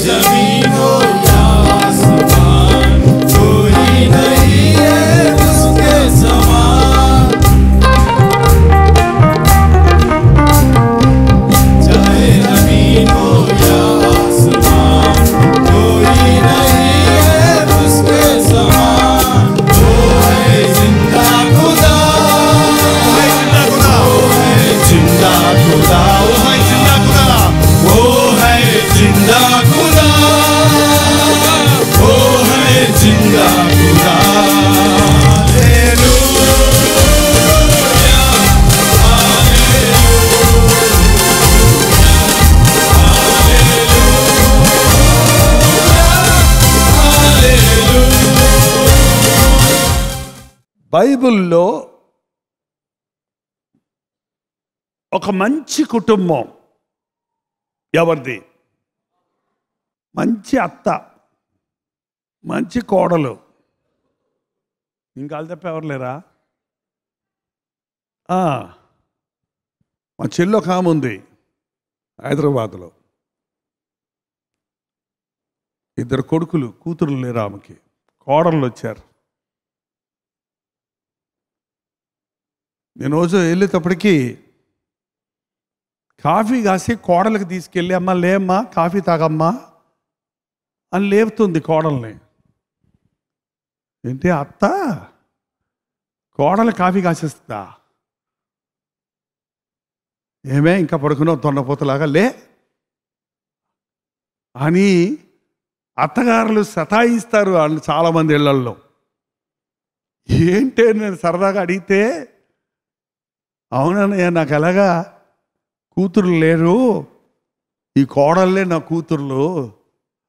जमीन हो या आसमान, कोई नहीं है उसके समान। चाहे जमीन हो या आसमान, कोई नहीं है उसके समान। वो है जिंदा खुदा, जिंदा खुदा, वो है जिंदा खुदा, वो है जिंदा खुदा, वो है जिंदा खुदा। బైబిల్లో ఒక మంచి కుటుంబం ఎవరిది? మంచి అత్త, మంచి కోడలు, ఇంకా తప్ప ఎవరు లేరా? మా చెల్లి ఒక ఆమె ఉంది హైదరాబాద్లో, ఇద్దరు కొడుకులు, కూతురు లేరు ఆమెకి, కోడళ్ళు వచ్చారు. నేను రోజు వెళ్ళేటప్పటికీ కాఫీ కాసి కోడలికి తీసుకెళ్ళి, అమ్మ లేమ్మా కాఫీ తాగమ్మా అని లేపుతుంది కోడల్ని. ఏంటి అత్త కోడలు కాఫీ కాసేస్తుందా? ఏమే ఇంకా పడుకున్నావు తొండపోతలాగా లే అని అత్తగారులు సతాయిస్తారు వాళ్ళు చాలామంది ఇళ్లల్లో. ఏంటే నేను సరదాగా అడిగితే, అవునన్నయ్య నాకు ఎలాగా కూతురు లేరు, ఈ కోడళ్ళే నా కూతుర్లు,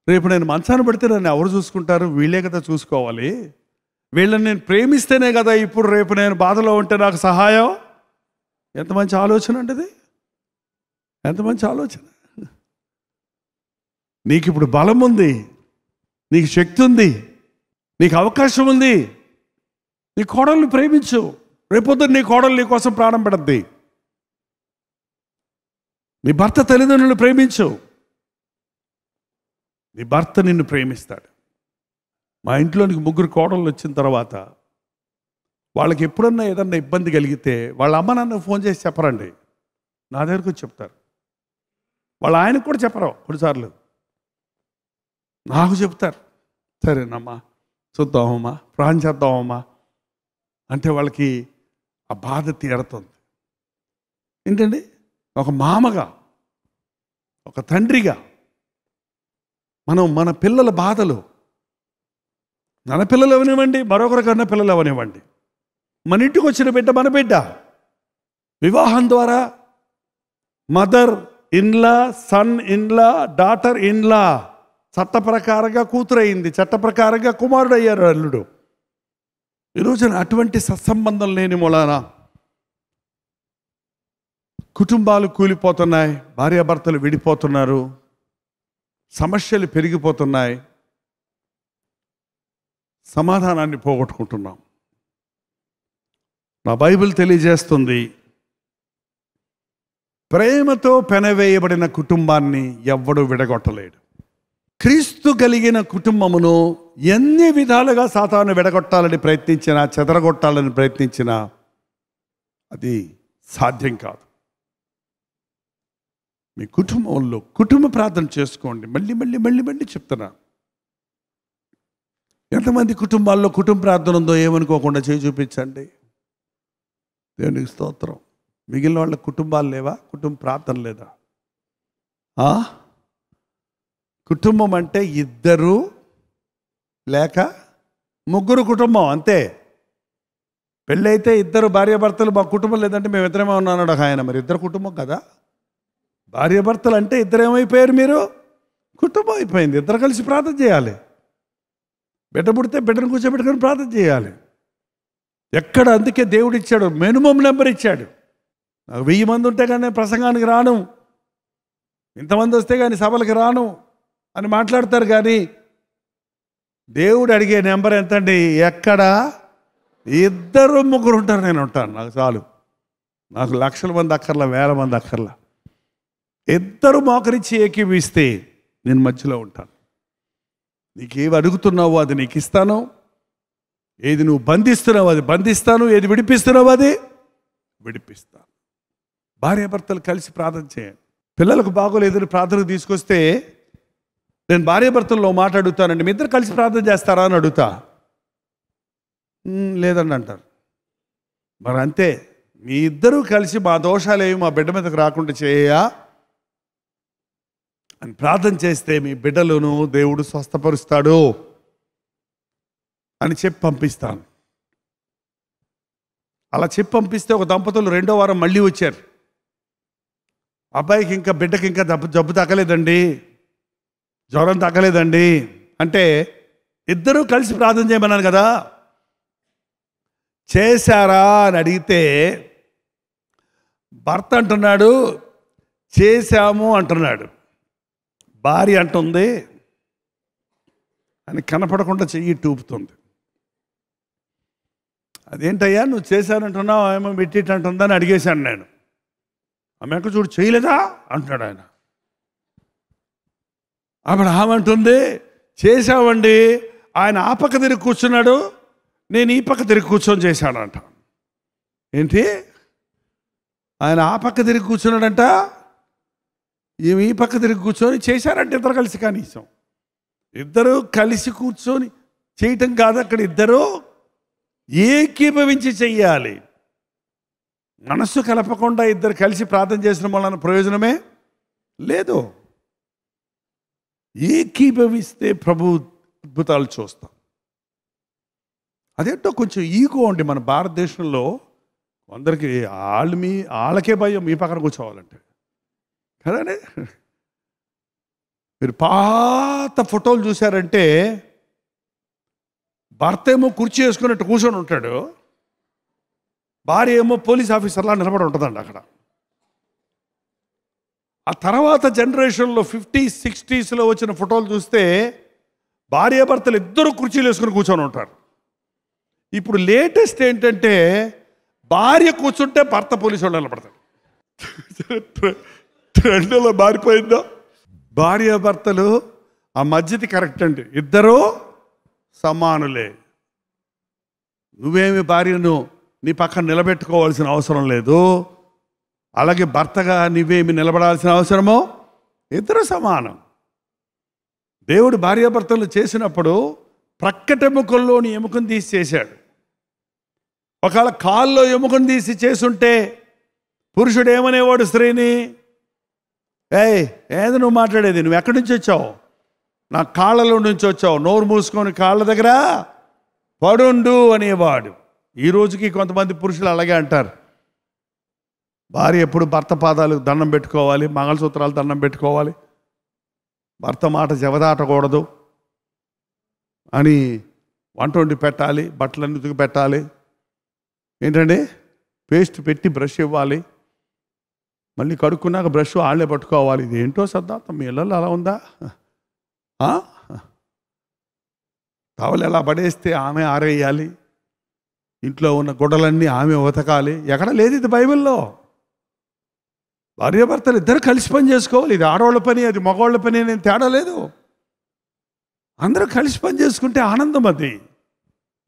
రేపు నేను మంచాన్ని పెడితే నన్ను ఎవరు చూసుకుంటారు? వీళ్ళే కదా చూసుకోవాలి, వీళ్ళని నేను ప్రేమిస్తేనే కదా ఇప్పుడు రేపు నేను బాధలో ఉంటే నాకు సహాయం. ఎంత మంచి ఆలోచన అంటది, ఎంత మంచి ఆలోచన. నీకు ఇప్పుడు బలం ఉంది, నీకు శక్తి ఉంది, నీకు అవకాశం ఉంది, నీ కోడల్ని ప్రేమించు. రేపొద్దు నీ కోడలు నీ కోసం ప్రాణం పెడద్ది. నీ భర్త తల్లిదండ్రులను ప్రేమించు, నీ భర్త నిన్ను ప్రేమిస్తాడు. మా ఇంట్లోనికి 3 కోడళ్ళు వచ్చిన తర్వాత వాళ్ళకి ఎప్పుడన్నా ఏదన్నా ఇబ్బంది కలిగితే వాళ్ళ అమ్మ నాన్న ఫోన్ చేసి చెప్పరండి, నా దగ్గరకు వచ్చి చెప్తారు. వాళ్ళ ఆయనకు కూడా చెప్పరు, కొన్నిసార్లు నాకు చెప్తారు. సరేనమ్మా చూద్దామమ్మా, ప్రాణం చేద్దామమ్మా అంటే వాళ్ళకి ఆ బాధ తీరుతుంది. ఏంటండి, ఒక మామగా, ఒక తండ్రిగా మనం మన పిల్లల బాధలు, మన పిల్లలు అవనివ్వండి, మరొకరి కన్నా పిల్లలు అవనివ్వండి, మన ఇంటికి వచ్చిన బిడ్డ మన బిడ్డ, వివాహం ద్వారా mother in law, son in law, daughter in law, చట్ట ప్రకారంగా కూతురు అయింది, చట్ట ప్రకారంగా కుమారుడు అయ్యారు అల్లుడు. ఈరోజున అటువంటి సత్సంబంధం లేని మూలాన కుటుంబాలు కూలిపోతున్నాయి, భార్యాభర్తలు విడిపోతున్నారు, సమస్యలు పెరిగిపోతున్నాయి, సమాధానాన్ని పోగొట్టుకుంటున్నాం. నా బైబిల్ తెలియజేస్తుంది, ప్రేమతో పెనవేయబడిన కుటుంబాన్ని ఎవ్వడూ విడగొట్టలేడు. క్రీస్తు కలిగిన కుటుంబమును ఎన్ని విధాలుగా సాతాను విడగొట్టాలని ప్రయత్నించినా, చెదరగొట్టాలని ప్రయత్నించినా అది సాధ్యం కాదు. మీ కుటుంబంలో కుటుంబ ప్రార్థన చేసుకోండి. మళ్ళీ మళ్ళీ మళ్ళీ మళ్ళీ చెప్తున్నా, ఎంతమంది కుటుంబాల్లో కుటుంబ ప్రార్థన ఉందో ఏమనుకోకుండా చేయి చూపించండి. దేవునికి స్తోత్రం. మిగిలిన వాళ్ళ కుటుంబాలు లేవా? కుటుంబ ప్రార్థన లేదా? కుటుంబం అంటే 2 లేక 3 కుటుంబం అంతే. పెళ్ళైతే 2 భార్యాభర్తలు, మా కుటుంబం లేదంటే మేము ఇద్దరమే ఉన్నాడు ఆయన. మరి 2 కుటుంబం కదా. భార్యాభర్తలు అంటే 2 ఏమైపోయారు మీరు? కుటుంబం అయిపోయింది. 2 కలిసి ప్రార్థన చేయాలి. బిడ్డ పుడితే బిడ్డను కూర్చోబెట్టుకొని ప్రార్థన చేయాలి. ఎక్కడ, అందుకే దేవుడు ఇచ్చాడు, మినిమం నెంబర్ ఇచ్చాడు. నాకు 1000 మంది ఉంటే కానీ నేను ప్రసంగానికి రాను, ఇంతమంది వస్తే కానీ సభలకు రాను అని మాట్లాడతారు. కానీ దేవుడు అడిగే నెంబర్ ఎంతండి? ఎక్కడ 2, 3 ఉంటారు, నేను ఉంటాను, నాకు చాలు. నాకు లక్షల మంది అక్కర్లా, వేల మంది అక్కర్లా. 2 మోకరించి ఏకీవిస్తే నేను మధ్యలో ఉంటాను. నీకేవి అడుగుతున్నావో అది నీకు ఇస్తాను, ఏది నువ్వు బంధిస్తున్నావో అది బంధిస్తాను, ఏది విడిపిస్తున్నావో అది విడిపిస్తాను. భార్యాభర్తలు కలిసి ప్రార్థన చేయండి. పిల్లలకు బాగోలేదని ప్రార్థనకు తీసుకొస్తే నేను భార్యాభర్తల్లో మాట్లాడుతానండి, మీ ఇద్దరు కలిసి ప్రార్థన చేస్తారా అని అడుగుతా. లేదండి అంటారు. మరి అంతే, మీ ఇద్దరూ కలిసి మా దోషాలేవి మా బిడ్డ మీదకి రాకుండా చేయా అని ప్రార్థన చేస్తే మీ బిడ్డలను దేవుడు స్వస్థపరుస్తాడు అని చెప్పి పంపిస్తాను. అలా చెప్పి పంపిస్తే ఒక దంపతులు 2వ వారం మళ్ళీ వచ్చారు. అబ్బాయికి ఇంకా బిడ్డకి ఇంకా జబ్బు తగ్గలేదండి, జ్వరం తగ్గలేదండి అంటే ఇద్దరూ కలిసి ప్రార్థన చేయమన్నాను కదా, చేశారా అని అడిగితే భర్త అంటున్నాడు చేశాము అంటున్నాడు, భార్య అంటుంది అని కనపడకుండా చెయ్యి టూపుతుంది. అదేంటయ్యా నువ్వు చేశానంటున్నావు, ఏమో పెట్టిట్ అంటుందని అడిగేశాను నేను. ఆమె చూడు చేయలేదా అంటున్నాడు ఆయన. అప్పుడు ఆమె అంటుంది చేశామండి, ఆయన ఆ పక్క తిరిగి కూర్చున్నాడు, నేను ఈ పక్క తిరిగి కూర్చొని చేశానంట. ఏంటి, ఆయన ఆ పక్క తిరిగి కూర్చున్నాడంట, ఈమె ఈ పక్క తిరిగి కూర్చొని చేశారంటే ఇద్దరు కలిసి, కనీసం ఇద్దరు కలిసి కూర్చొని చేయటం కాదు, అక్కడ ఇద్దరు ఏకీభవించి చెయ్యాలి. మనస్సు కలపకుండా ఇద్దరు కలిసి ప్రార్థన చేసిన వలన ప్రయోజనమే లేదు. ఏకీభవిస్తే ప్రభు అద్భుతాలు చూస్తాం. అదేంటో కొంచెం ఈగో అండి మన భారతదేశంలో. అందరికీ వాళ్ళకే భయం మీ పక్కన కూర్చోవాలంటే కదండి. మీరు పాత ఫోటోలు చూశారంటే భర్త ఏమో కుర్చీ వేసుకున్నట్టు కూర్చొని ఉంటాడు, భార్య ఏమో పోలీస్ ఆఫీసర్లా నిలబడి ఉంటుందండి అక్కడ. ఆ తర్వాత జనరేషన్లో 50s, 60sలో వచ్చిన ఫోటోలు చూస్తే భార్యాభర్తలు ఇద్దరు కుర్చీలు వేసుకుని కూర్చొని ఉంటారు. ఇప్పుడు లేటెస్ట్ ఏంటంటే భార్య కూర్చుంటే భర్త పోలీసు వాళ్ళు నిలబడతాడు. ట్రెండ్లో మారిపోయిందో. భార్యాభర్తలు ఆ మధ్యది కరెక్ట్ అండి, ఇద్దరూ సమానులే. నువ్వేమి భార్యను నీ పక్కన నిలబెట్టుకోవాల్సిన అవసరం లేదు, అలాగే భర్తగా నువ్వేమి నిలబడాల్సిన అవసరమో, ఇద్దరు సమానం. దేవుడు భార్యాభర్తలు చేసినప్పుడు ప్రక్కటెముకల్లోని ఎముకను తీసి చేశాడు. ఒకవేళ కాల్లో ఎముకను తీసి చేసుంటే పురుషుడు ఏమనేవాడు స్త్రీని, ఏది నువ్వు మాట్లాడేది, నువ్వు ఎక్కడి నుంచి వచ్చావు, నా కాళ్ళలో నుంచి వచ్చావు, నోరు మూసుకొని కాళ్ళ దగ్గర పడుండు అనేవాడు. ఈ రోజుకి కొంతమంది పురుషులు అలాగే అంటారు. భార్య ఎప్పుడు భర్త పాదాలకు దండం పెట్టుకోవాలి, మంగళసూత్రాలు దండం పెట్టుకోవాలి, భర్త మాట జవదాటకూడదు అని వంట వండి పెట్టాలి, బట్టలన్నీ ఉతికి పెట్టాలి, ఏంటండి పేస్ట్ పెట్టి బ్రష్ ఇవ్వాలి, మళ్ళీ కడుక్కున్నాక బ్రష్ వాళ్ళే పట్టుకోవాలి. ఇది ఏంటో సిద్ధాంతం, మీ ఇళ్ళల్లో అలా ఉందా? టవల్ ఎలా పడేస్తే ఆమె ఆరేయాలి, ఇంట్లో ఉన్న గుడ్డలన్నీ ఆమె ఉతకాలి. ఎక్కడ లేదు ఇది బైబిల్లో. భార్యాభర్తలు ఇద్దరు కలిసి పని చేసుకోవాలి. ఇది ఆడవాళ్ళ పని, అది మగవాళ్ళ పని అనేది తేడా లేదు. అందరూ కలిసి పని చేసుకుంటే ఆనందం. అది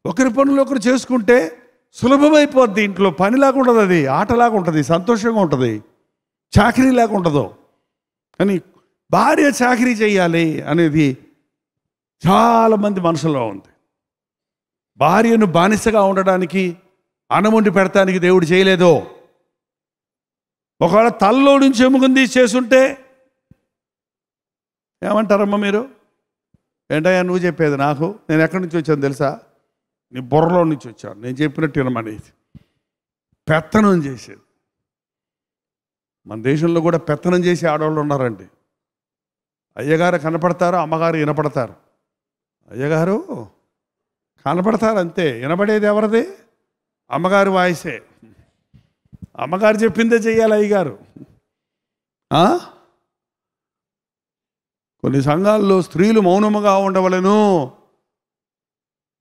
ఒకరి పనులు ఒకరు చేసుకుంటే సులభమైపోద్ది. ఇంట్లో పనిలాగా ఉండదు, అది ఆటలాగా ఉంటుంది, సంతోషంగా ఉంటుంది, చాకరీలాగా ఉండదు. కానీ భార్య చాకరీ చేయాలి అనేది చాలామంది మనసులో ఉంది. భార్యను బానిసగా ఉండడానికి, అన్నముండి పెడతానికి దేవుడు చేయలేదు. ఒకవేళ తల్లో నుంచి ఎముకను తీసి చేసుంటే ఏమంటారమ్మా మీరు? ఏంటయ్యా నువ్వు చెప్పేది నాకు? నేను ఎక్కడి నుంచి వచ్చాను తెలుసా? నీ బుర్రలో నుంచి వచ్చాను, నేను చెప్పినట్టు వినమనేది. పెత్తనం చేసేది. మన దేశంలో కూడా పెత్తనం చేసే ఆడవాళ్ళు ఉన్నారండి. అయ్యగారు కనపడతారు, అమ్మగారు వినపడతారు. అయ్యగారు కనపడతారు అంతే, వినపడేది ఎవరిది? అమ్మగారి వాయిసే. అమ్మగారు చెప్పిందే చెయ్యాలి అయ్యగారు. కొన్ని సంఘాల్లో స్త్రీలు మౌనముగా ఉండవలెను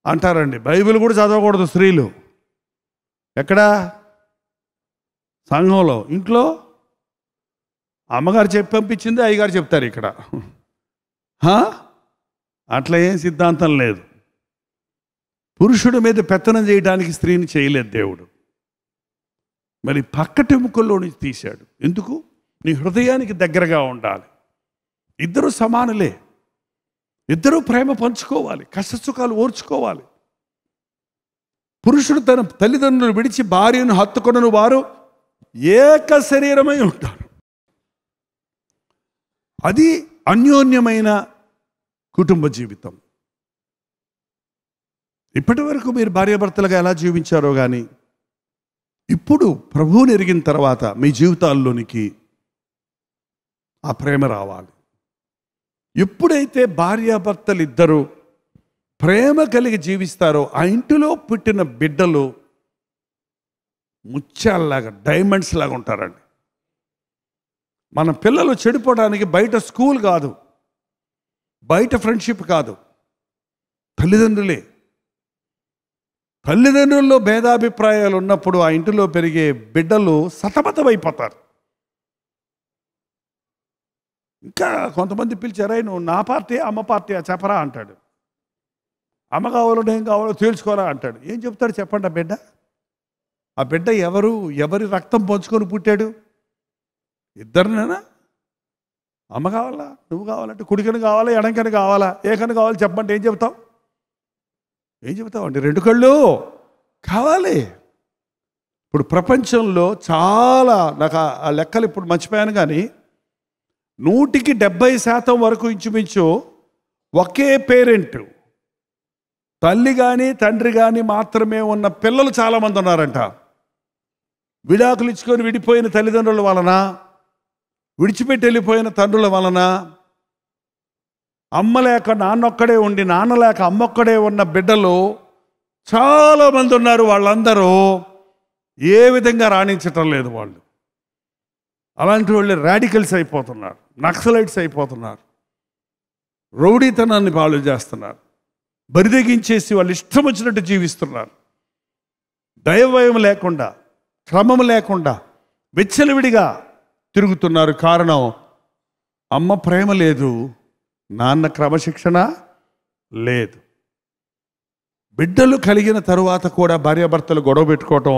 అంటారండి. బైబిల్ కూడా చదవకూడదు స్త్రీలు. ఎక్కడా? సంఘంలో. ఇంట్లో అమ్మగారు చెప్పి పంపించింది అయ్యగారు చెప్తారు. ఇక్కడ అట్లా ఏం సిద్ధాంతం లేదు. పురుషుడి మీద పెత్తనం చేయడానికి స్త్రీని చేయలేదు దేవుడు. మరి పక్కటెముకల్లో నుంచి తీశాడు. ఎందుకు? నీ హృదయానికి దగ్గరగా ఉండాలి. ఇద్దరు సమానులే, ఇద్దరూ ప్రేమ పంచుకోవాలి, కష్టసుఖాలు ఓర్చుకోవాలి. పురుషుడు తన తల్లిదండ్రులు విడిచి భార్యను హత్తుకొనని వారు ఏక శరీరమై ఉంటారు. అది అన్యోన్యమైన కుటుంబ జీవితం. ఇప్పటి వరకు మీరు భార్యాభర్తలుగా ఎలా జీవించారో కానీ ఇప్పుడు ప్రభువుని ఎరిగిన తర్వాత మీ జీవితాల్లోనికి ఆ ప్రేమ రావాలి. ఎప్పుడైతే భార్యాభర్తలు ఇద్దరు ప్రేమ కలిగి జీవిస్తారో ఆ ఇంటిలో పుట్టిన బిడ్డలు ముత్యాలలాగా, డైమండ్స్ లాగా ఉంటారండి. మన పిల్లలు చెడిపోవడానికి బయట స్కూల్ కాదు, బయట ఫ్రెండ్షిప్ కాదు, తల్లిదండ్రులే. తల్లిదండ్రుల్లో భేదాభిప్రాయాలు ఉన్నప్పుడు ఆ ఇంటిలో పెరిగే బిడ్డలు సతమతమైపోతారు. ఇంకా కొంతమంది పిలిచారా, నువ్వు నా పార్టీ అమ్మ పార్టీ చెప్పరా అంటాడు. అమ్మ కావాలో నేను కావాలో తేల్చుకోరా అంటాడు. ఏం చెప్తాడు చెప్పండి? ఆ బిడ్డ ఎవరి రక్తం పంచుకొని పుట్టాడు? ఇద్దరినేనా? అమ్మ కావాలా, నువ్వు కావాలంటే కుడికని కావాలా, ఎడంకని కావాలా, ఏకని కావాలి చెప్పండి. ఏం చెప్తావు అండి? రెండు కళ్ళు కావాలి. ఇప్పుడు ప్రపంచంలో చాలా, నాకు ఆ లెక్కలు ఇప్పుడు మర్చిపోయాను కానీ 100% వరకు ఇంచుమించు ఒకే పేరెంట్, తల్లి కానీ తండ్రి కానీ మాత్రమే ఉన్న పిల్లలు చాలామంది ఉన్నారంట. విడాకులు ఇచ్చుకొని విడిపోయిన తల్లిదండ్రుల వలన, విడిచిపెట్టి వెళ్ళిపోయిన తండ్రుల వలన, అమ్మ లేక నాన్నొక్కడే ఉండి నాన్న లేక అమ్మొక్కడే ఉన్న బిడ్డలు చాలామంది ఉన్నారు. వాళ్ళందరూ ఏ విధంగా రాణించటం లేదు. వాళ్ళు అలాంటి వాళ్ళు రాడికల్స్ అయిపోతున్నారు, నక్సలైట్స్ అయిపోతున్నారు, రౌడీతనాన్ని పాలు చేస్తున్నారు, బరిదెగించేసి వాళ్ళు ఇష్టం వచ్చినట్టు జీవిస్తున్నారు. దైవభయం లేకుండా, క్రమం లేకుండా విచ్చలవిడిగా తిరుగుతున్నారు. కారణం అమ్మ ప్రేమ లేదు, నాన్న క్రమశిక్షణ లేదు. బిడ్డలు కలిగిన తరువాత కూడా భార్యాభర్తలు గొడవ పెట్టుకోవటం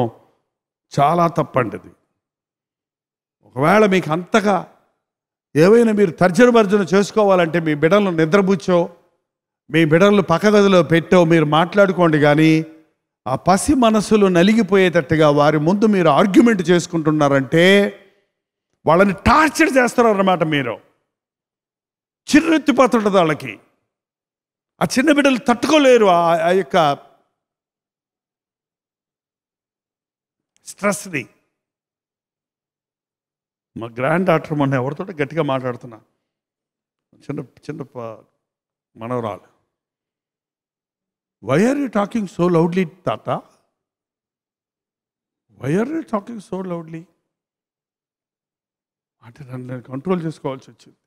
చాలా తప్పండిది. ఒకవేళ మీకు అంతగా ఏవైనా మీరు తర్జన చేసుకోవాలంటే మీ బిడ్డలను నిద్రపుచ్చో, మీ బిడ్డలను పక్క గదిలో పెట్టో మీరు మాట్లాడుకోండి. కానీ ఆ పసి మనసులు నలిగిపోయేటట్టుగా వారి ముందు మీరు ఆర్గ్యుమెంట్ చేసుకుంటున్నారంటే వాళ్ళని టార్చర్ చేస్తారు అన్నమాట. మీరు చిర్రెత్తిపోతుంటుంది వాళ్ళకి. ఆ చిన్న బిడ్డలు తట్టుకోలేరు ఆ యొక్క స్ట్రెస్ని. మా గ్రాండ్ డాక్టర్ మొన్న ఎవరితో గట్టిగా మాట్లాడుతున్నా, చిన్న మనవరాలు, why are you talking so loudly తాత, why are you talking so loudly అంటే నన్ను నేను కంట్రోల్ చేసుకోవాల్సి వచ్చింది.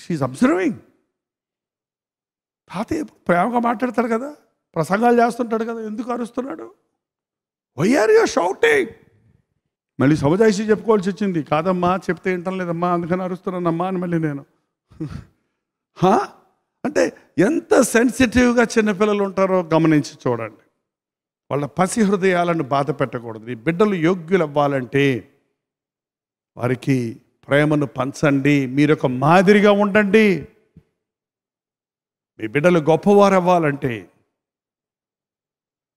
She's observing. తాతయ్య ప్రేమగా మాట్లాడతాడు కదా, ప్రసంగాలు చేస్తుంటాడు కదా, ఎందుకు అరుస్తున్నాడు? Why are you shouting? మళ్ళీ సమజాయిషి చెప్పుకోవాల్సి వచ్చింది. కాదమ్మా, చెప్తే వింటం లేదమ్మా, అందుకని అరుస్తున్నానమ్మా అని మళ్ళీ నేను. అంటే ఎంత సెన్సిటివ్గా చిన్నపిల్లలు ఉంటారో గమనించి చూడండి. వాళ్ళ పసి హృదయాలను బాధ పెట్టకూడదు. ఈ బిడ్డలు యోగ్యులు అవ్వాలంటే వారికి ప్రేమను పంచండి, మీరు ఒక మాదిరిగా ఉండండి. మీ బిడ్డలు గొప్పవారు అవ్వాలంటే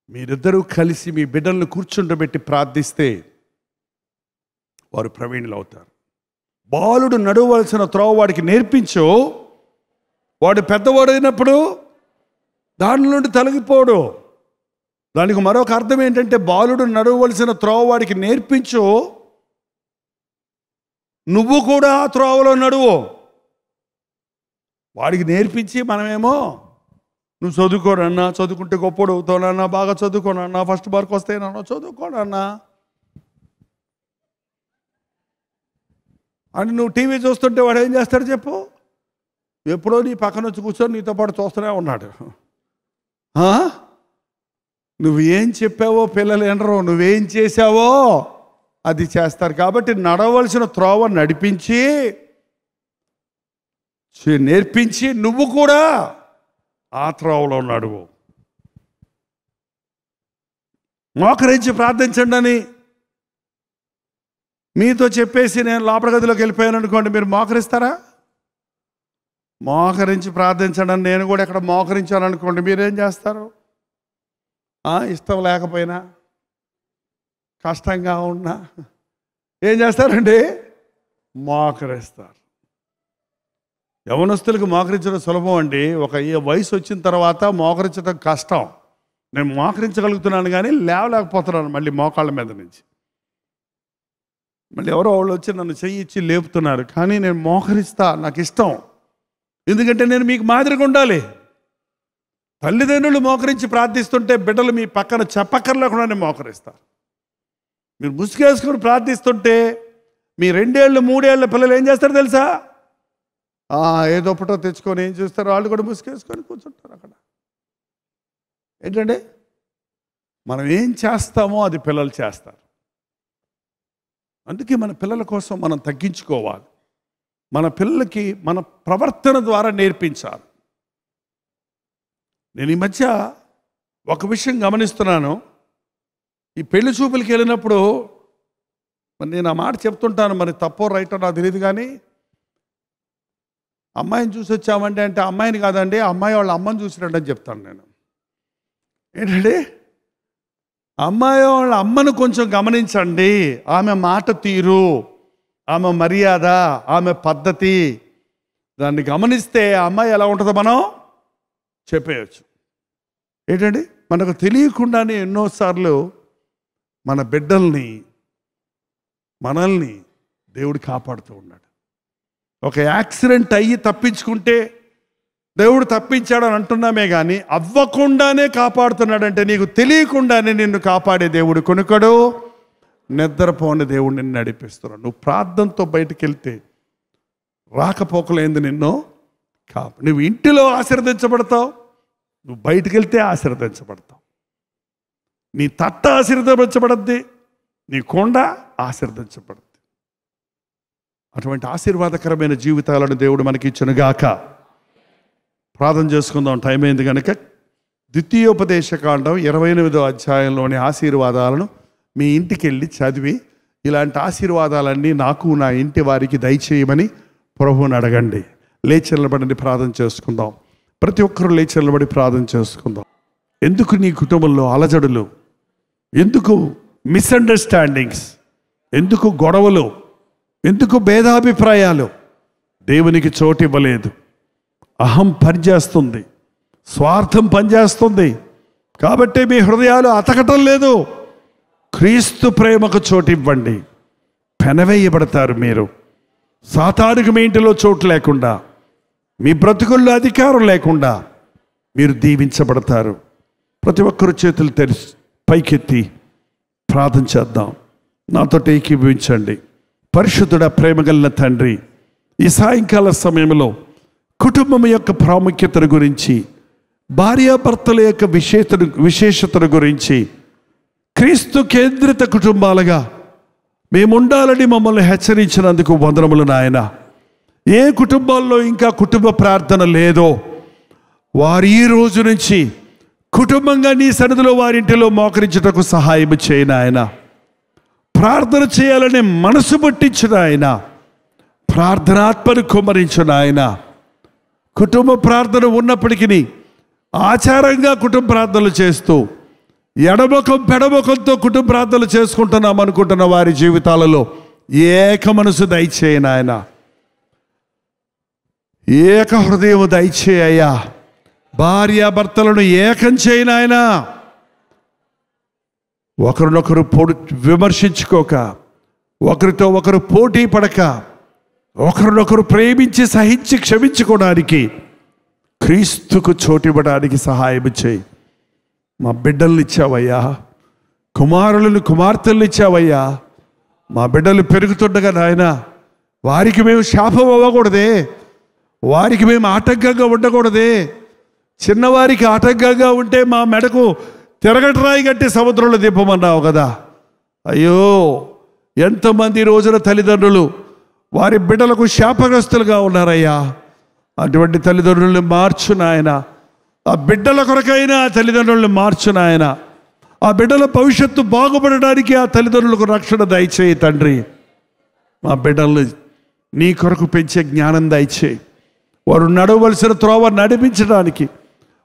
మీరిద్దరూ కలిసి మీ బిడ్డలను కూర్చుండబెట్టి ప్రార్థిస్తే వారు ప్రవీణులు అవుతారు. బాలుడు నడవలసిన త్రోవ వాడికి నేర్పించు, వాడు పెద్దవాడైనప్పుడు దాని నుండి తొలగిపోడు. దానికి మరొక అర్థం ఏంటంటే, బాలుడు నడవలసిన త్రోవ వాడికి నేర్పించు, నువ్వు కూడా ఆ త్రోవలో నడువు. వాడికి నేర్పించి మనమేమో నువ్వు చదువుకోనన్నా, చదువుకుంటే గొప్పడు అవుతానన్నా, బాగా చదువుకోనన్నా, ఫస్ట్ మార్క్ వస్తేనన్నా చదువుకోనన్నా అని నువ్వు టీవీ చూస్తుంటే వాడు ఏం చేస్తాడు చెప్పు? ఎప్పుడో నీ పక్కన వచ్చి కూర్చొని నీతో పాటు చూస్తూనే ఉన్నాడు. నువ్వు ఏం చెప్పావో పిల్లలు వినరు, నువ్వేం చేశావో అది చేస్తారు. కాబట్టి నడవలసిన త్రోవ నడిపించి నేర్పించి నువ్వు కూడా ఆ త్రోవలో నడువు. మోకరించి ప్రార్థించండి అని మీతో చెప్పేసి నేను లోపల గదిలోకి వెళ్ళిపోయాను అనుకోండి, మీరు మోకరిస్తారా? మోకరించి ప్రార్థించండి అని నేను కూడా ఎక్కడ మోకరించాను అనుకోండి, మీరేం చేస్తారు? ఇష్టం లేకపోయినా, కష్టంగా ఉన్నా ఏం చేస్తారండి? మోకరిస్తారు. యవనస్తులకు మోకరించడం సులభం అండి. ఒక వయసు వచ్చిన తర్వాత మోకరించడం కష్టం. నేను మోకరించగలుగుతున్నాను కానీ లేవలేకపోతున్నాను మళ్ళీ మోకాళ్ళ మీద నుంచి. మళ్ళీ ఎవరో వాళ్ళు వచ్చి నన్ను చెయ్యి ఇచ్చి లేపుతున్నారు, కానీ నేను మోకరిస్తా, నాకు ఇష్టం. ఎందుకంటే నేను మీకు మాదిరిగా ఉండాలి. తల్లిదండ్రులు మోకరించి ప్రార్థిస్తుంటే బిడ్డలు మీ పక్కన చెప్పక్కర్లేకుండానే మోకరిస్తారు. మీరు ముసుగేసుకుని ప్రార్థిస్తుంటే మీ 2 ఏళ్ళు 3 ఏళ్ళ పిల్లలు ఏం చేస్తారు తెలుసా? ఏదో పుట్టో తెచ్చుకొని ఏం చూస్తారు, వాళ్ళు కూడా ముసుగేసుకొని కూర్చుంటారు అక్కడ. ఏంటంటే మనం ఏం చేస్తామో అది పిల్లలు చేస్తారు. అందుకే మన పిల్లల కోసం మనం తగ్గించుకోవాలి. మన పిల్లలకి మన ప్రవర్తన ద్వారా నేర్పించాలి. నేను ఈ మధ్య ఒక విషయం గమనిస్తున్నాను. ఈ పెళ్లి చూపులకి వెళ్ళినప్పుడు మరి నేను ఆ మాట చెప్తుంటాను, మరి తప్పో రైటో నాకు తెలియదు, కానీ అమ్మాయిని చూసి వచ్చామంటే అంటే అమ్మాయిని కాదండి, అమ్మాయి వాళ్ళ అమ్మని చూసినట్టు అని చెప్తాను నేను. ఏంటంటే అమ్మాయి వాళ్ళ అమ్మను కొంచెం గమనించండి. ఆమె మాట తీరు, ఆమె మర్యాద, ఆమె పద్ధతి, దాన్ని గమనిస్తే ఆ అమ్మాయి ఎలా ఉంటుందో మనం చెప్పేయచ్చు. ఏంటండి మనకు తెలియకుండానే ఎన్నోసార్లు మన బిడ్డల్ని మనల్ని దేవుడు కాపాడుతూ ఉన్నాడు. ఒక యాక్సిడెంట్ అయ్యి తప్పించుకుంటే దేవుడు తప్పించాడని అంటున్నామే కానీ అవ్వకుండానే కాపాడుతున్నాడంటే నీకు తెలియకుండానే నిన్ను కాపాడే దేవుడు కొనుకడు. నిద్రపోని దేవుడు నిన్ను నడిపిస్తున్నాడు. నువ్వు ప్రార్థనతో బయటికి వెళ్తే రాకపోకలేంది నిన్ను నువ్వు ఇంటిలో ఆశీర్వదించబడతావు, నువ్వు బయటికి వెళ్తే ఆశీర్వదించబడతావు. నీ తట్ట ఆశీర్వదించబడద్ది, నీ కొండ ఆశీర్వదించబడద్ది. అటువంటి ఆశీర్వాదకరమైన జీవితాలను దేవుడు మనకి ఇచ్చునుగాక. ప్రార్థన చేసుకుందాం, టైం అయింది కనుక. ద్వితీయోపదేశకాండం 28వ అధ్యాయంలోని ఆశీర్వాదాలను మీ ఇంటికి వెళ్ళి చదివి ఇలాంటి ఆశీర్వాదాలన్నీ నాకు నా ఇంటి వారికి దయచేయమని ప్రభువుని అడగండి. లేచి నిలబడండి, ప్రార్థన చేసుకుందాం. ప్రతి ఒక్కరూ లేచి నిలబడి ప్రార్థన చేసుకుందాం. ఎందుకు నీ కుటుంబంలో అలజడులు, ఎందుకు మిస్అండర్స్టాండింగ్స్, ఎందుకు గొడవలు, ఎందుకు భేదాభిప్రాయాలు? దేవునికి చోటు ఇవ్వలేదు. అహం పనిచేస్తుంది, స్వార్థం పనిచేస్తుంది. కాబట్టి మీ హృదయాలు అతకటం లేదు. క్రీస్తు ప్రేమకు చోటు ఇవ్వండి. పెనవేయబడతారు. మీరు సాతానుకు మీ ఇంటిలో చోటు లేకుండా, మీ బ్రతుకుల్లో అధికారం లేకుండా మీరు దీవించబడతారు. ప్రతి ఒక్కరు చేతులు తెరిచి పైకెత్తి ప్రార్థన చేద్దాం. నాతో ఏకీభవించండి. పరిశుద్ధుడ, ప్రేమగల తండ్రి, ఈ సాయంకాల సమయంలో కుటుంబం యొక్క ప్రాముఖ్యతను గురించి, భార్యాభర్తల యొక్క విశేషతను గురించి, క్రీస్తు కేంద్రిత కుటుంబాలుగా మేముండాలని మమ్మల్ని హెచ్చరించినందుకు వందనములు నాయన. ఏ కుటుంబాల్లో ఇంకా కుటుంబ ప్రార్థన లేదో వారు ఈ రోజు నుంచి కుటుంబంగా నీ సన్నిధిలో వారింటిలో మోకరించుటకు సహాయం చేయి నాయన. ప్రార్థన చేయాలనే మనసు పట్టించు నాయన. ప్రార్థనాత్మను కుమ్మరించు నాయన. కుటుంబ ప్రార్థన ఉన్నప్పటికీ ఆచారంగా కుటుంబ ప్రార్థనలు చేస్తూ ఎడముఖం పెడముఖంతో కుటుంబ ప్రార్థనలు చేసుకుంటున్నాం అనుకుంటున్న వారి జీవితాలలో ఏక మనసు దయచేయి నాయన. ఏక హృదయం దయచేయ్యా. భార్యాభర్తలను ఏకం చేయి నాయన. ఒకరినొకరు విమర్శించుకోక, ఒకరితో ఒకరు పోటీ పడక, ఒకరినొకరు ప్రేమించి సహించి క్షమించుకోవడానికి, క్రీస్తుకు చోటివ్వడానికి సహాయం చేయి. మా బిడ్డలను ఇచ్చావయ్యా, కుమారులను కుమార్తెలను ఇచ్చావయ్యా. మా బిడ్డలు పెరుగుతుండగా నాయన వారికి మేము శాపం అవ్వకూడదే, వారికి మేము ఆటంకంగా ఉండకూడదే. చిన్నవారికి ఆటంకంగా ఉంటే మా మెడకు తిరగటరాయి కట్టి సముద్రంలో దింపమన్నావు కదా. అయ్యో, ఎంతమంది రోజున తల్లిదండ్రులు వారి బిడ్డలకు శాపగ్రస్తులుగా ఉన్నారయ్యా. అటువంటి తల్లిదండ్రులను మార్చు నాయన. ఆ బిడ్డల కొరకైనా ఆ తల్లిదండ్రులను మార్చు నాయన. ఆ బిడ్డల భవిష్యత్తు బాగుపడడానికి ఆ తల్లిదండ్రులకు రక్షణ దయచేయి తండ్రి. మా బిడ్డలు నీ కొరకు పెంచే జ్ఞానం దయచేయి. వారు నడవలసిన త్రోవ నడిపించడానికి,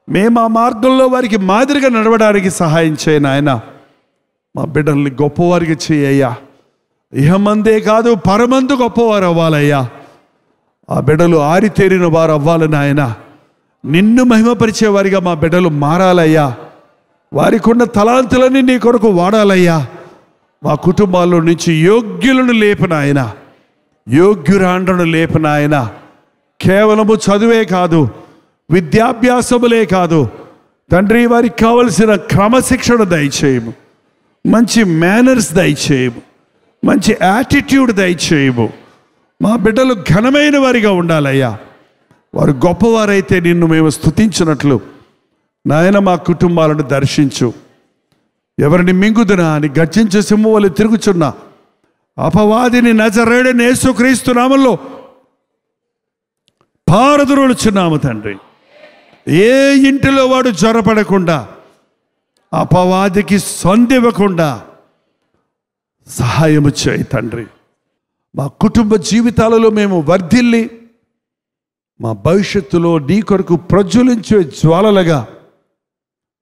మేము ఆ మార్గంలో వారికి మాదిరిగా నడవడానికి సహాయం చేయి నాయన. మా బిడ్డల్ని గొప్పవారికి చేయ్యా. ఇహమందే కాదు పరమందు గొప్పవారు అవ్వాలయ్యా. ఆ బిడ్డలు ఆరితేరిన వారు అవ్వాలి నాయన. నిన్ను మహిమపరిచే వారిగా మా బిడ్డలు మారాలయ్యా. వారికి ఉన్న తలాంతులని నీ కొరకు వాడాలయ్యా. మా కుటుంబాల్లో నుంచి యోగ్యులను లేపనాయన, యోగ్యురాండ్రను లేపనాయన. కేవలము చదువే కాదు, విద్యాభ్యాసములే కాదు తండ్రి, వారికి కావలసిన క్రమశిక్షణ దయచేయము, మంచి మేనర్స్ దయచేయము, మంచి యాటిట్యూడ్ దయచేయము. మా బిడ్డలు ఘనమైన వారిగా ఉండాలయ్యా. వారు గొప్పవారైతే నిన్ను మేము స్తుతించినట్లు నాయన మా కుటుంబాలను దర్శించు. ఎవరిని మింగుదునా అని గర్జించే సింహం వలె తిరుగుచున్న అపవాదిని నజరేయుడైన యేసుక్రీస్తు నామములో పారద్రోలుచున్నాము తండ్రి. ఏ ఇంటిలో వాడు జ్వరపడకుండా, అపవాదికి సొందివ్వకుండా సహాయము చేయి తండ్రి. మా కుటుంబ జీవితాలలో మేము వర్ధిల్లి మా భవిష్యత్తులో నీ కొరకు ప్రజ్వలించే జ్వాలలుగా,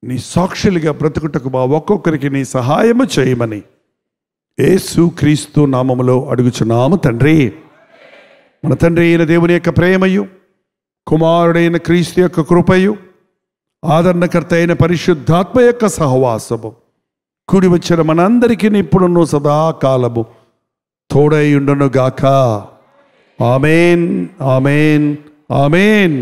నీ సాక్షులుగా బ్రతుకుటకు మా ఒక్కొక్కరికి నీ సహాయము చేయమని యేసుక్రీస్తు నామములో అడుగుచున్నాము తండ్రి. మన తండ్రి అయిన దేవుని యొక్క ప్రేమయు, కుమారుడైన క్రీస్తు యొక్క కృపయు, ఆదరణకర్త అయిన పరిశుద్ధాత్మ యొక్క సహవాసము కూడి వచ్చిన మనందరికీ ఇప్పుడును సదాకాలము తోడై ఉండును గాక. ఆమేన్, ఆమేన్, ఆమేన్.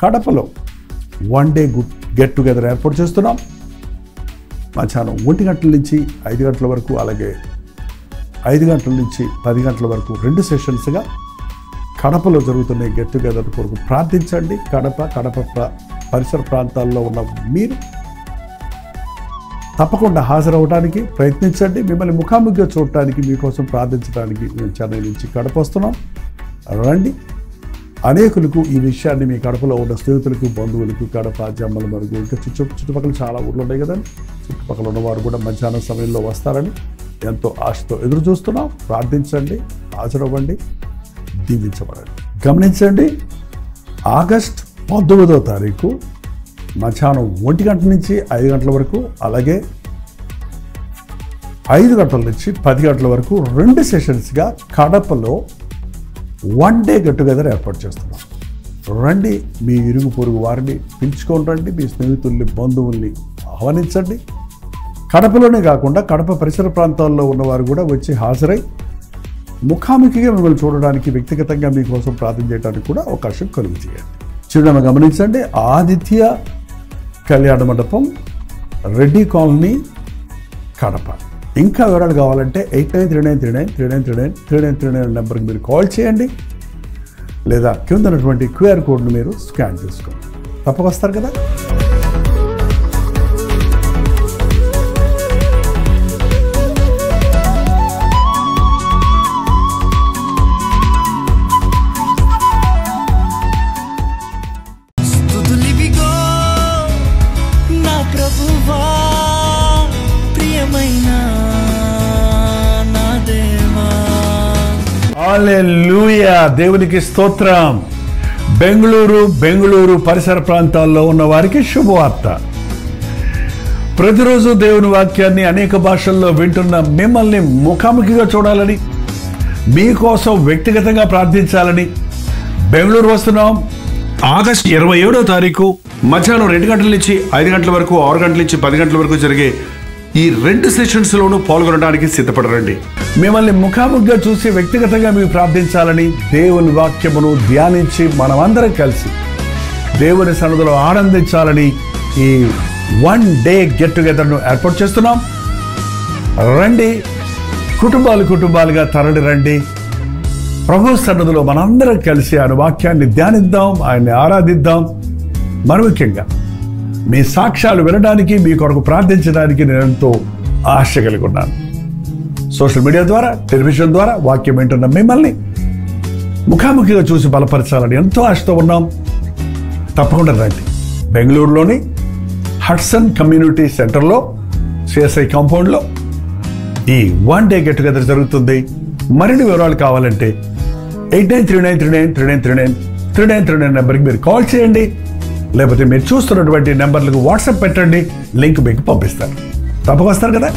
కడపలో 1 డే గెట్ టుగెదర్ ఏర్పాటు చేస్తున్నాం. మధ్యాహ్నం 1 గంటల నుంచి 5 గంటల వరకు, అలాగే 5 గంటల నుంచి 10 గంటల వరకు 2 సెషన్స్గా కడపలో జరుగుతున్న గెట్ టుగెదర్ కొరకు ప్రార్థించండి. కడప పరిసర ప్రాంతాల్లో ఉన్న మీరు తప్పకుండా హాజరవడానికి ప్రయత్నించండి. మిమ్మల్ని ముఖాముఖిగా చూడటానికి, మీకోసం ప్రార్థించడానికి మేము చెన్నై నుంచి కడప వస్తున్నాం. రండి. అనేకులకు ఈ విషయాన్ని మీ కడపలో ఉన్న స్నేహితులకు, బంధువులకు, కడప, జమ్మల మరుగు, ఇంకా చుట్టుపక్కల చాలా ఊర్లు ఉన్నాయి కదండి, చుట్టుపక్కల ఉన్నవారు కూడా మధ్యాహ్నం సమయంలో వస్తారని ఎంతో ఆశతో ఎదురు చూస్తున్నాం. ప్రార్థించండి, హాజరవ్వండి, దీవించబడండి. గమనించండి, ఆగస్ట్ 19వ తారీఖు మధ్యాహ్నం 1 గంట నుంచి 5 గంటల వరకు, అలాగే 5 గంటల నుంచి 10 గంటల వరకు 2 సెషన్స్గా కడపలో 1 డే గెట్ టుగెదర్ ఏర్పాటు చేస్తున్నాం. రండి, మీ ఇరుగు పొరుగు వారిని పిలుచుకొని రండి, మీ స్నేహితుల్ని, బంధువుల్ని ఆహ్వానించండి. కడపలోనే కాకుండా కడప పరిసర ప్రాంతాల్లో ఉన్నవారు కూడా వచ్చి హాజరై ముఖాముఖిగా మిమ్మల్ని చూడడానికి, వ్యక్తిగతంగా మీకోసం ప్రార్థన చేయడానికి కూడా అవకాశం కలుగు చేయండి. చిరునామా గమనించండి, ఆదిత్య కళ్యాణ మండపం, రెడ్డి కాలనీ, కడప. ఇంకా వివరాలు కావాలంటే 8939393939 నెంబర్కి మీరు కాల్ చేయండి, లేదా కింద ఉన్నటువంటి QR కోడ్ను మీరు స్కాన్ చేసుకోండి. తప్పక వస్తారు కదా. హల్లెలూయా, దేవునికి స్తోత్రం. బెంగళూరు పరిసర ప్రాంతాల్లో ఉన్న వారికి శుభవార్త. ప్రతిరోజు దేవుని వాక్యాన్ని అనేక భాషల్లో వింటున్న మిమ్మల్ని ముఖాముఖిగా చూడాలని, మీకోసం వ్యక్తిగతంగా ప్రార్థించాలని బెంగళూరు వస్తున్నాం. ఆగస్ట్ 27వ తారీఖు మధ్యాహ్నం 2 గంటల నుంచి 5 గంటల వరకు, 6 గంటల నుంచి 10 గంటల వరకు జరిగే ఈ 2 సెషన్స్లోనూ పాల్గొనడానికి సిద్ధపడరండి. మిమ్మల్ని ముఖాముఖిగా చూసి వ్యక్తిగతంగా మీకు ప్రార్థించాలని, దేవుని వాక్యమును ధ్యానించి మనమందరం కలిసి దేవుని సన్నిధిలో ఆనందించాలని ఈ 1 డే గెట్ టుగెదర్ను ఏర్పాటు చేస్తున్నాం. రండి, కుటుంబాలుగా తరలి రండి. ప్రభు సన్నిధిలో మనందరం కలిసి ఆయన వాక్యాన్ని ధ్యానిద్దాం, ఆయన్ని ఆరాధిద్దాం. మరి ముఖ్యంగా మీ సాక్ష్యాలు వినడానికి, మీ కొరకు ప్రార్థించడానికి నేను ఎంతో ఆశ కలిగి ఉన్నాను. సోషల్ మీడియా ద్వారా, టెలివిజన్ ద్వారా వాక్యం వింటున్న మిమ్మల్ని ముఖాముఖిగా చూసి బలపరచాలని ఎంతో ఆశతో ఉన్నాం. తప్పకుండా రండి. బెంగళూరులోని హడ్సన్ కమ్యూనిటీ సెంటర్లో, సిఎస్ఐ కాంపౌండ్లో ఈ 1 డే గెట్ టుగెదర్ జరుగుతుంది. మరిన్ని వివరాలు కావాలంటే 8939393939 నెంబర్కి మీరు కాల్ చేయండి. లేకపోతే మీరు చూస్తున్నటువంటి నెంబర్లకు వాట్సాప్ పెట్టండి. లింక్ మీకు పంపిస్తారు. తప్పక వస్తారు కదా.